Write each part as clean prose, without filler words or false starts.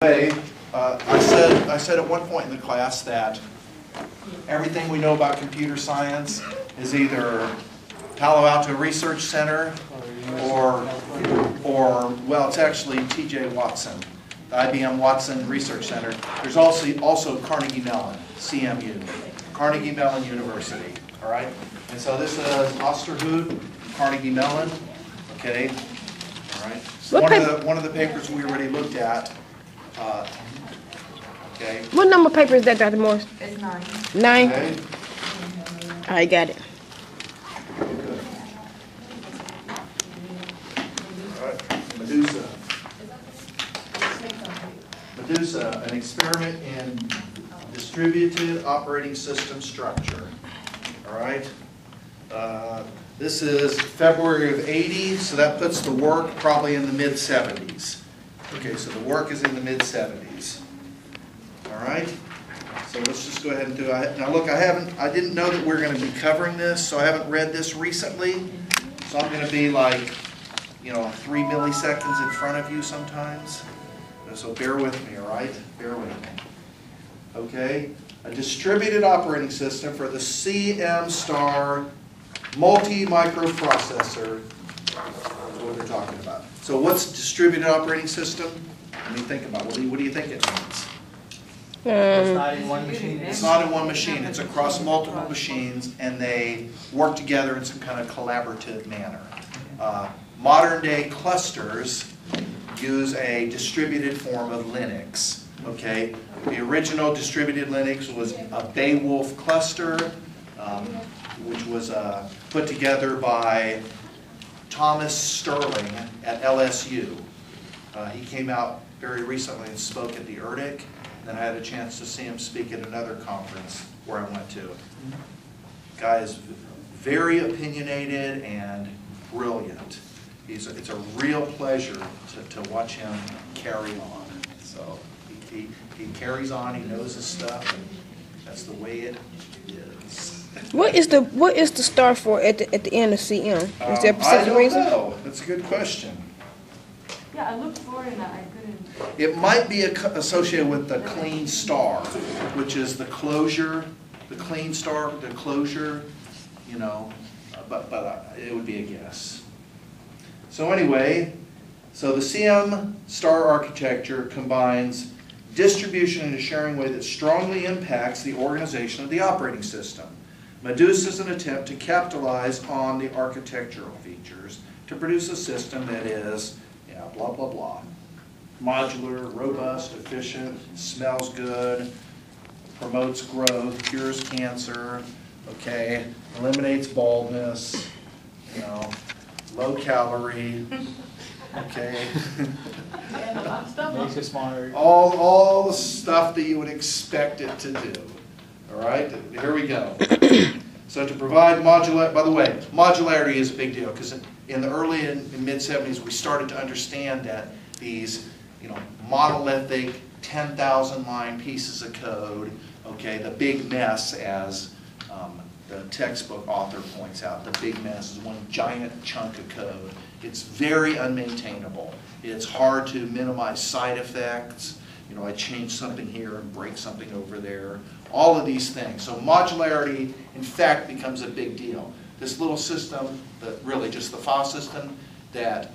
I said at one point in the class that everything we know about computer science is either Palo Alto Research Center or well, it's actually T.J. Watson, the IBM Watson Research Center. There's also Carnegie Mellon, CMU, Carnegie Mellon University. All right, and so this is Osterhout, Carnegie Mellon. Okay, all right. One of the papers we already looked at. Okay. What number paper is that, Dr. Morris? It's 9. 9? Okay. I got it. Good. All right. Medusa, an experiment in distributed operating system structure. All right. This is February of '80, so that puts the work probably in the mid-'70s. Okay, so the work is in the mid-'70s. All right. So let's just go ahead and do it. Now look, I didn't know that we we're going to be covering this, so I haven't read this recently. So I'm going to be like, 3 milliseconds in front of you sometimes. So bear with me, all right? Bear with me. Okay. A distributed operating system for the CM Star multi-microprocessor. That's what they're talking about. So what's distributed operating system? I mean, think about it. What do you think it means? It's not in one machine. It's not in one machine. It's across multiple machines, and they work together in some kind of collaborative manner. Modern day clusters use a distributed form of Linux. Okay, the original distributed Linux was a Beowulf cluster, which was put together by Thomas Sterling at LSU. He came out very recently and spoke at the ERDIC. Then I had a chance to see him speak at another conference where I went to. The guy is very opinionated and brilliant. It's a real pleasure to watch him carry on. So he carries on, he knows his stuff, and that's the way it is. What is the star for at the end of CM? Is there a specific reason? I don't know. That's a good question. Yeah, I looked for it and I couldn't. It might be associated with the clean star, which is the closure, the clean star, the closure, but it would be a guess. So anyway, so the CM star architecture combines distribution in a sharing way that strongly impacts the organization of the operating system. Medusa is an attempt to capitalize on the architectural features to produce a system that is, blah, blah, blah. Modular, robust, efficient, smells good, promotes growth, cures cancer, okay, eliminates baldness, low calorie, okay. Makes you smarter. All the stuff that you would expect it to do. All right, here we go. So to provide modularity, by the way, modularity is a big deal because in the early and mid-'70s we started to understand that these, monolithic 10,000 line pieces of code, okay, the big mess, as the textbook author points out, the big mess is one giant chunk of code. It's very unmaintainable. It's hard to minimize side effects. I change something here and break something over there. All of these things. So modularity, in fact, becomes a big deal. This little system, really just the file system that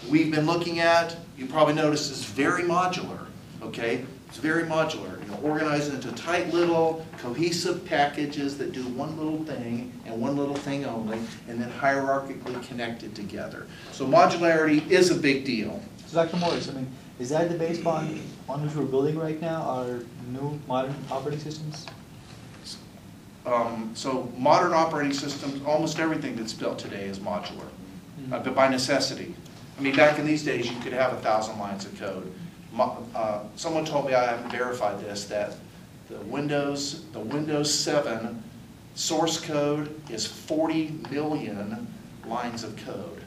we've been looking at, you probably noticed is very modular. Okay, it's very modular. Organized into tight little cohesive packages that do one little thing and one little thing only, and then hierarchically connected together. So modularity is a big deal. So Dr. Morris, is that the base on which we're building right now, our new modern operating systems? So modern operating systems, almost everything that's built today is modular, but by necessity. Back in these days, you could have 1,000 lines of code. Someone told me, I haven't verified this, that the Windows 7 source code is 40 million lines of code.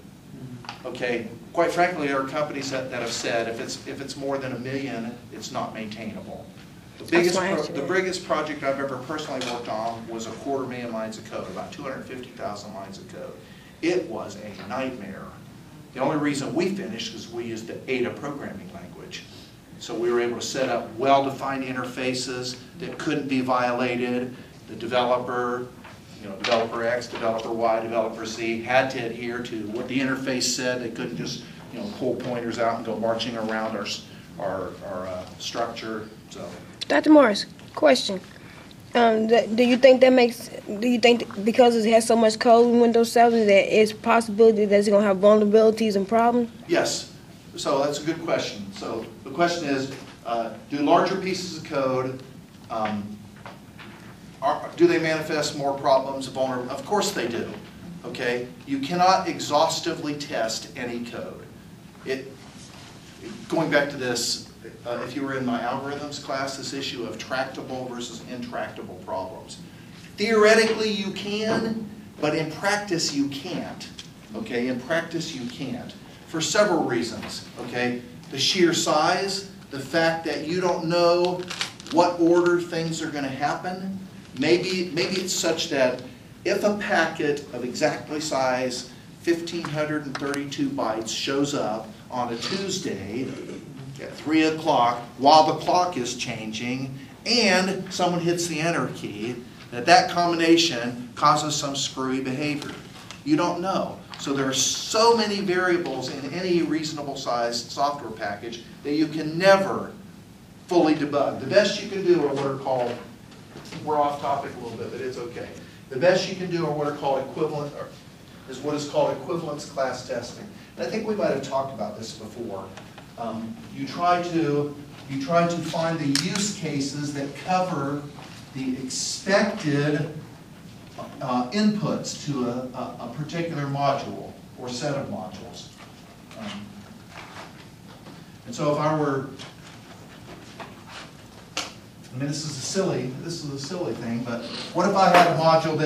Okay, quite frankly, there are companies that have said if it's more than 1 million, it's not maintainable. The biggest project I've ever personally worked on was 250,000 lines of code, about 250,000 lines of code. It was a nightmare. The only reason we finished is we used the Ada programming language. So we were able to set up well-defined interfaces that couldn't be violated. The developer, developer X, developer Y, developer Z had to adhere to what the interface said. They couldn't just, pull pointers out and go marching around our structure. So, Dr. Morris, question. Do you think because it has so much code in Windows 7 that it's possibility that it's going to have vulnerabilities and problems? yes. So that's a good question. So the question is, do larger pieces of code, do they manifest more problems, vulnerable? Of course they do. Okay? You cannot exhaustively test any code. Going back to this, if you were in my algorithms class, this issue of tractable versus intractable problems. Theoretically you can, but in practice you can't. Okay? In practice you can't. For several reasons. Okay? The sheer size, the fact that you don't know what order things are going to happen. Maybe it's such that if a packet of exactly size 1,532 bytes shows up on a Tuesday at 3 o'clock while the clock is changing and someone hits the enter key, that combination causes some screwy behavior. You don't know. So there are so many variables in any reasonable sized software package that you can never fully debug. The best you can do are what are called, we're off topic a little bit, but it's okay. The best you can do are what are called is what is called equivalence class testing. And I think we might have talked about this before. You try to find the use cases that cover the expected inputs to a particular module or set of modules. And so if I were, this is a silly thing, but what if I had a module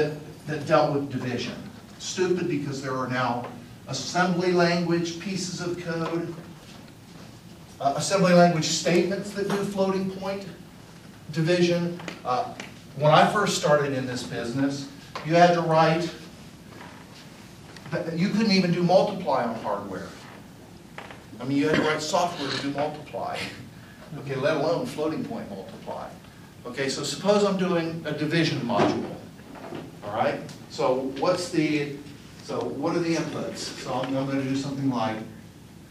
that dealt with division? Stupid, because there are now assembly language pieces of code, assembly language statements that do floating point division. When I first started in this business, you had to write, you couldn't even do multiply on hardware. I mean, you had to write software to do multiply, okay, let alone floating point multiply. Okay, so suppose I'm doing a division module, all right? So what are the inputs? So I'm going to do something like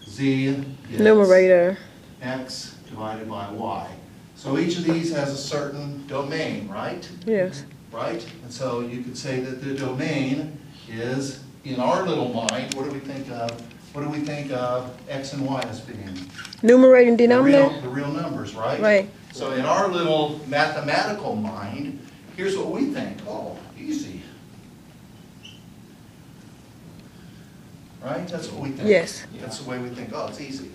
Z is Numerator. X divided by Y. So each of these has a certain domain, right? Yes. Right? And so you could say that the domain is, in our little mind, what do we think of X and Y as being? Numerator and denominator? The real numbers, right? Right. So in our little mathematical mind, here's what we think. Oh, easy. Right? That's what we think. Yes. That's the way we think. Oh, it's easy.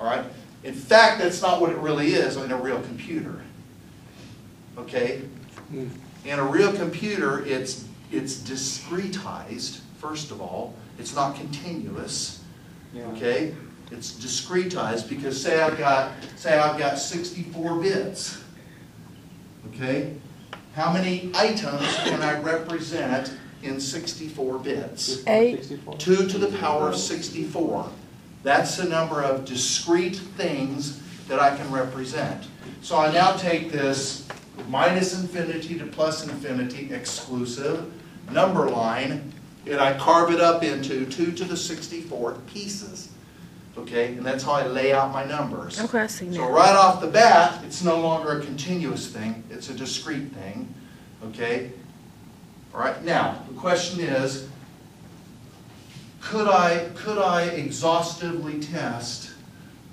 All right? In fact, that's not what it really is in a real computer. Okay? In a real computer, it's discretized, first of all. It's not continuous. Okay? It's discretized because say I've got 64 bits. Okay? How many items can I represent in 64 bits? 8. 2 to the power of 64. That's the number of discrete things that I can represent. So I now take this minus infinity to plus infinity exclusive number line, and I carve it up into 2 to the 64th pieces. Okay, and that's how I lay out my numbers. Okay, I see now. So right off the bat, it's no longer a continuous thing, it's a discrete thing. Okay? All right, now, the question is, could I exhaustively test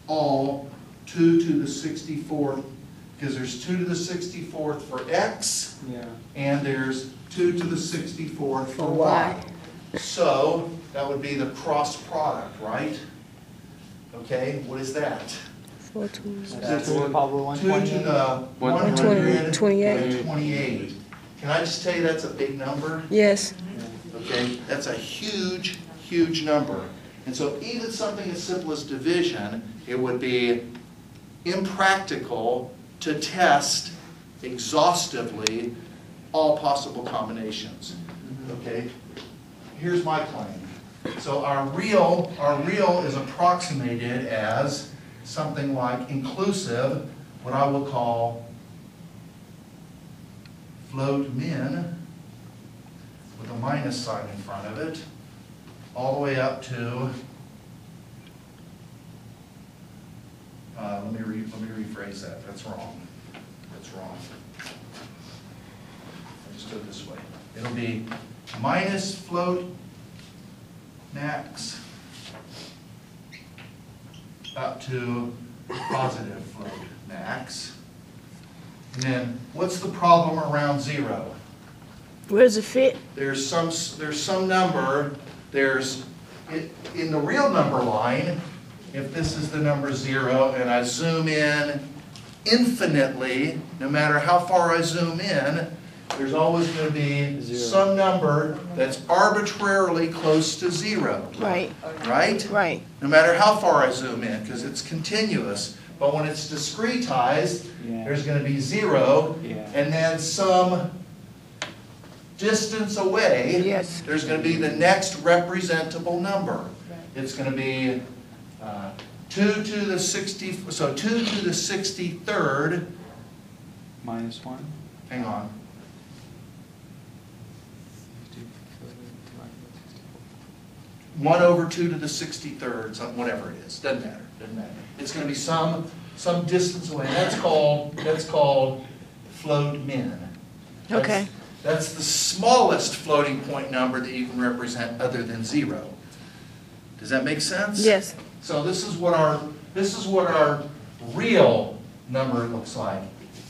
all 2 to the 64th, because there's 2 to the 64th for X, and there's 2 to the 64th for Y. So, that would be the cross product, right? Okay, what is that? 4 2s. That's 2 to the power 2 to the 128. 128. Can I just tell you that's a big number? Yes. Okay, that's a huge, huge number. And so even something as simple as division, it would be impractical to test exhaustively all possible combinations. Okay, here's my claim. So our real is approximated as something like inclusive, what I will call float min, with a minus sign in front of it, all the way up to, let me rephrase that, that's wrong. That's wrong. I'll just do it this way. It'll be minus float max up to positive float max. And then what's the problem around 0? Where does it fit? There's some number, in the real number line, if this is the number 0 and I zoom in infinitely, no matter how far I zoom in, there's always going to be some number that's arbitrarily close to 0. Right. Right? Right. No matter how far I zoom in, because it's continuous. But when it's discretized, there's going to be 0, and then some distance away, Yes. there's going to be the next representable number. It's going to be 2 to the 63rd. Minus 1. Hang on. 1 over 2 to the 63rd, something, whatever it is, doesn't matter. It's going to be some distance away. That's called float min. Okay. That's the smallest floating point number that you can represent other than 0. Does that make sense? Yes. So this is what our real number looks like.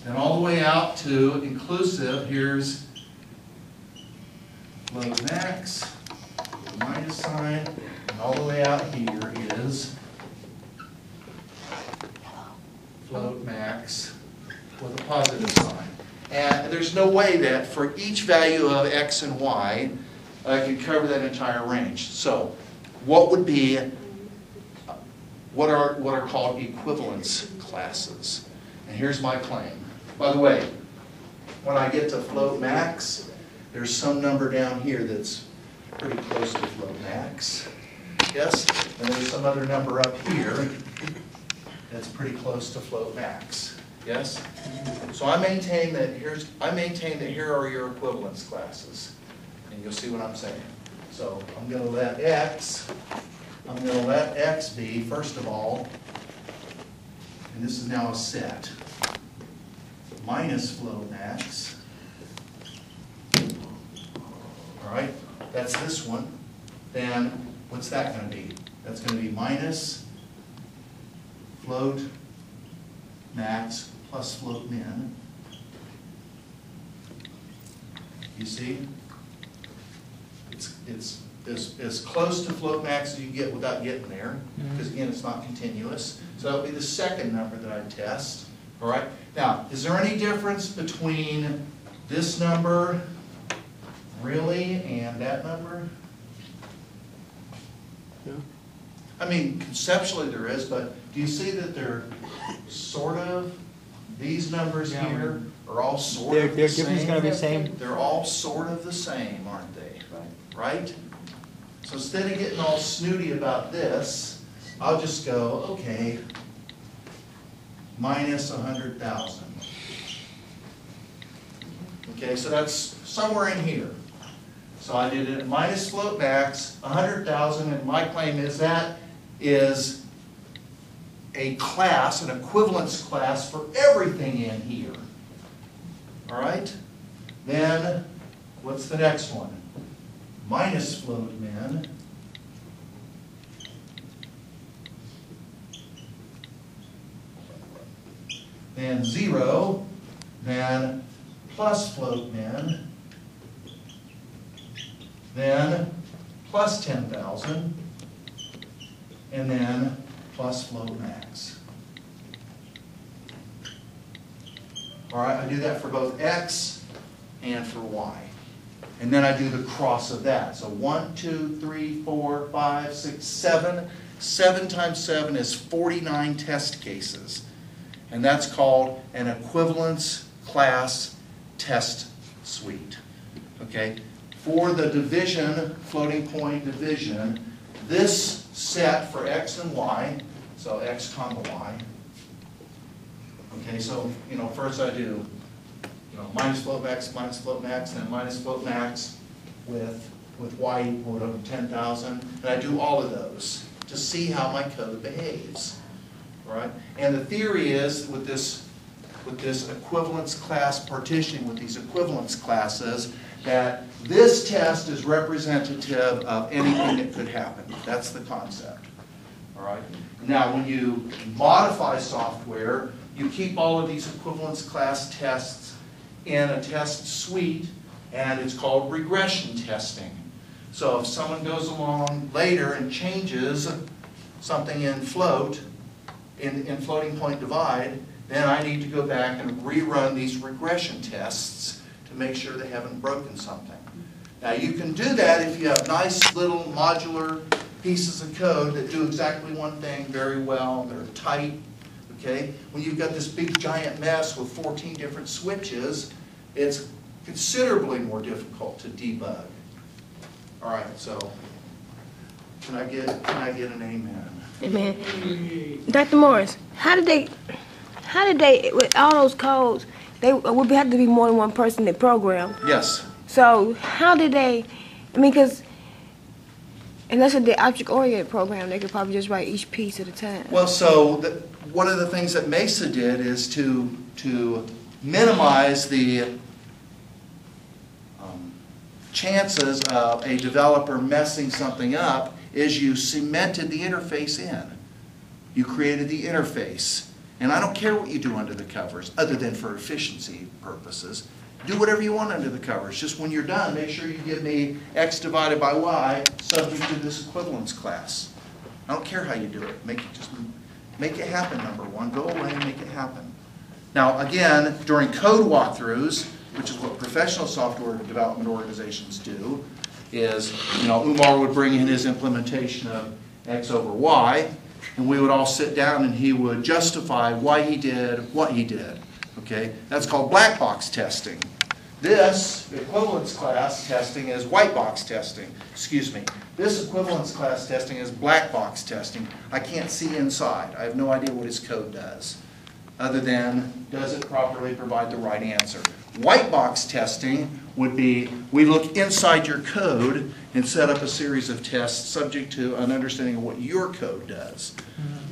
And all the way out to inclusive, here's float max, minus sign, and all the way out here is float max with a positive sign. And there's no way that for each value of x and y, I can cover that entire range. So what would be, what are called equivalence classes? And here's my claim. By the way, when I get to float max, there's some number down here that's pretty close to float max. Yes? And there's some other number up here that's pretty close to float max. Yes? So I maintain that here are your equivalence classes. And you'll see what I'm saying. So I'm going to let x be, first of all, and this is now a set, minus float max. All right, that's this one. Then what's that going to be? That's going to be minus float max plus float min. You see? It's as close to float max as you get without getting there, because again, it's not continuous. So that'll be the second number that I test. All right? Now, is there any difference between this number, really, and that number? Yeah. I mean, conceptually there is, but do you see that they're sort of, these numbers here are all sort of the same? Their difference is going to be the same. They're all sort of the same, aren't they? Right? So instead of getting all snooty about this, I'll just go, okay, minus 100,000. Okay, so that's somewhere in here. So I did it minus float max, 100,000, and my claim is that is a class, an equivalence class for everything in here. All right? Then, what's the next one? Minus float min. Then 0. Then plus float min. Then plus 10,000. And then plus float max. All right, I do that for both x and for y. And then I do the cross of that. So 1, 2, 3, 4, 5, 6, 7. 7 times 7 is 49 test cases. And that's called an equivalence class test suite. Okay? For the division, floating point division, this set for x and y, So x comma y. Okay, so, first I do, minus float max, then minus float max with y equal to 10,000. And I do all of those to see how my code behaves. All right? And the theory is with this equivalence class partitioning, with these equivalence classes, that this test is representative of anything that could happen. That's the concept. All right? Now, when you modify software, you keep all of these equivalence class tests in a test suite, and it's called regression testing. So if someone goes along later and changes something in float, in floating point divide, then I need to go back and rerun these regression tests to make sure they haven't broken something. Now you can do that if you have nice little modular pieces of code that do exactly one thing very well, they're tight, okay? When you've got this big giant mess with 14 different switches, it's considerably more difficult to debug. All right, so can I get an amen? Amen. Dr. Morris, how did they, with all those codes, they would have to be more than one person that programmed. Yes. So how did they, because unless it's the object-oriented program, they could probably just write each piece at a time. Well, so one of the things that Mesa did is to minimize the chances of a developer messing something up is you cemented the interface in. You created the interface. And I don't care what you do under the covers, other than for efficiency purposes. Do whatever you want under the covers. Just when you're done, make sure you give me x divided by y subject to this equivalence class. I don't care how you do it. Just make it happen, number one. Go away and make it happen. Now, again, during code walkthroughs, which is what professional software development organizations do, is, Umar would bring in his implementation of x over y, and we would all sit down and he would justify why he did what he did. Okay? That's called black box testing. This equivalence class testing is white box testing. Excuse me. This equivalence class testing is black box testing. I can't see inside. I have no idea what his code does, other than does it properly provide the right answer. White box testing would be, we look inside your code and set up a series of tests subject to an understanding of what your code does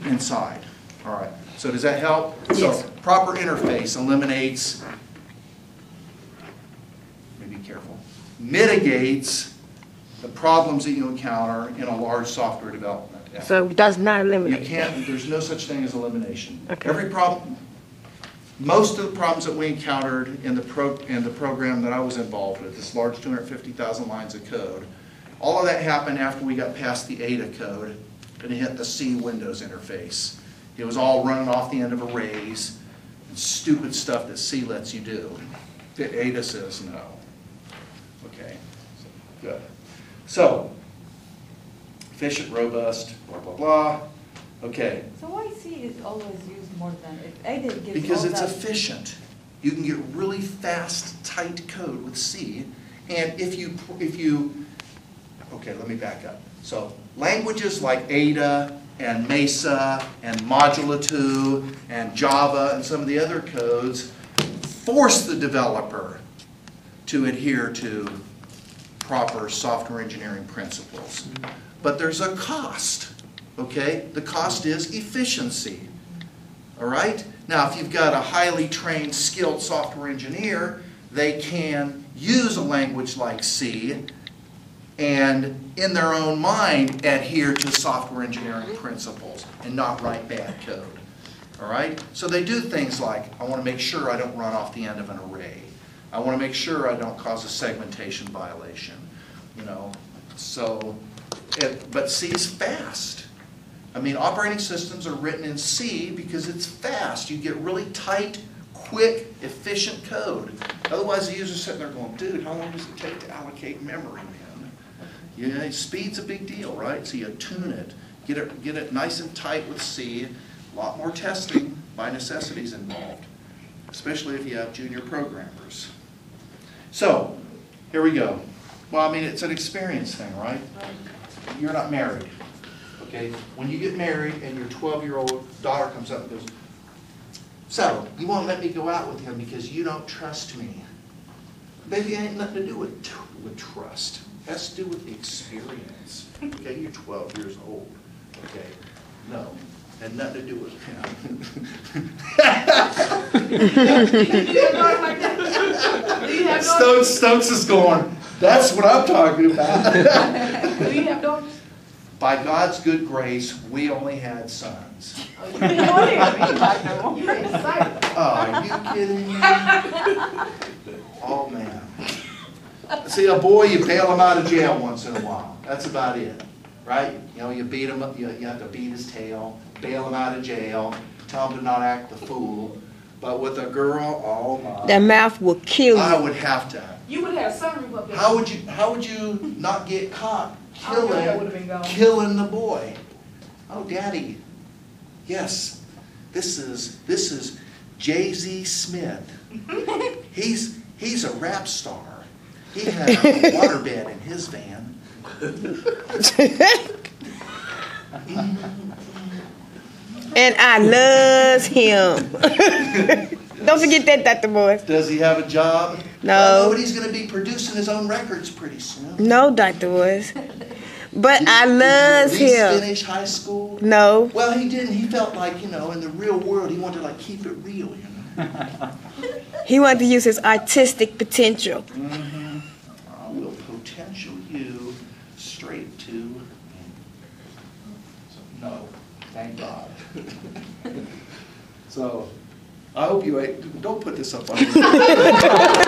inside. All right. So does that help? Yes. So proper interface eliminates, let me be careful, mitigates the problems that you encounter in a large software development effort. So it does not You eliminate. can't, there's no such thing as elimination. Okay. Every problem, most of the problems that we encountered in the program that I was involved with, this large 250,000 lines of code, all of that happened after we got past the ADA code and hit the C Windows interface. It was all running off the end of arrays and stupid stuff that C lets you do. That ADA says no. Okay, so, good. So, efficient, robust, blah, blah, blah. Okay. So why C is always used more than, if Ada gives Because all it's that- efficient. You can get really fast, tight code with C. And if you, okay, let me back up. So languages like Ada and Mesa and Modula 2 and Java and some of the other codes force the developer to adhere to proper software engineering principles. But there's a cost, okay? The cost is efficiency, all right? Now, if you've got a highly trained, skilled software engineer, they can use a language like C and, in their own mind, adhere to software engineering principles and not write bad code, all right? So they do things like, I want to make sure I don't run off the end of an array. I want to make sure I don't cause a segmentation violation, So, but C is fast. I mean, operating systems are written in C because it's fast. You get really tight, quick, efficient code. Otherwise, the user's sitting there going, dude, how long does it take to allocate memory, man? Yeah, speed's a big deal, right? So you tune it, get it nice and tight with C. A lot more testing by necessity is involved, especially if you have junior programmers. So, here we go. Well, I mean, it's an experience thing, right? You're not married. Okay, when you get married and your 12-year-old daughter comes up and goes, so, you won't let me go out with him because you don't trust me. Baby, it ain't nothing to do with trust. It has to do with the experience. Okay, you're 12 years old. Okay, no, had nothing to do with him. Stokes is going, that's what I'm talking about. Do you have daughters? By God's good grace, we only had sons. You're excited. Oh, are you kidding me? Oh, man. See, a boy, you bail him out of jail once in a while. That's about it, right? You know, you beat him up, you have to beat his tail, bail him out of jail, tell him to not act the fool. But with a girl, oh my. That mouth will kill I you. would have to. You would have sunroof up there. How would you not get caught Oh, your hair would have been gone. killing the boy? Oh, Daddy. Yes, this is Jay-Z Smith. He's a rap star. He had a waterbed in his van. And I loves him. Don't forget that, Dr. Boyce. Does he have a job? No. Well, nobody's going to be producing his own records pretty soon. No, Dr. Boyce. But I Did loves he at least him. finish high school? No. Well, he didn't. He felt like, in the real world, he wanted to keep it real, He wanted to use his artistic potential. Mm-hmm. I will potential you straight to. So, no, thank God. So, I hope you don't put this up on.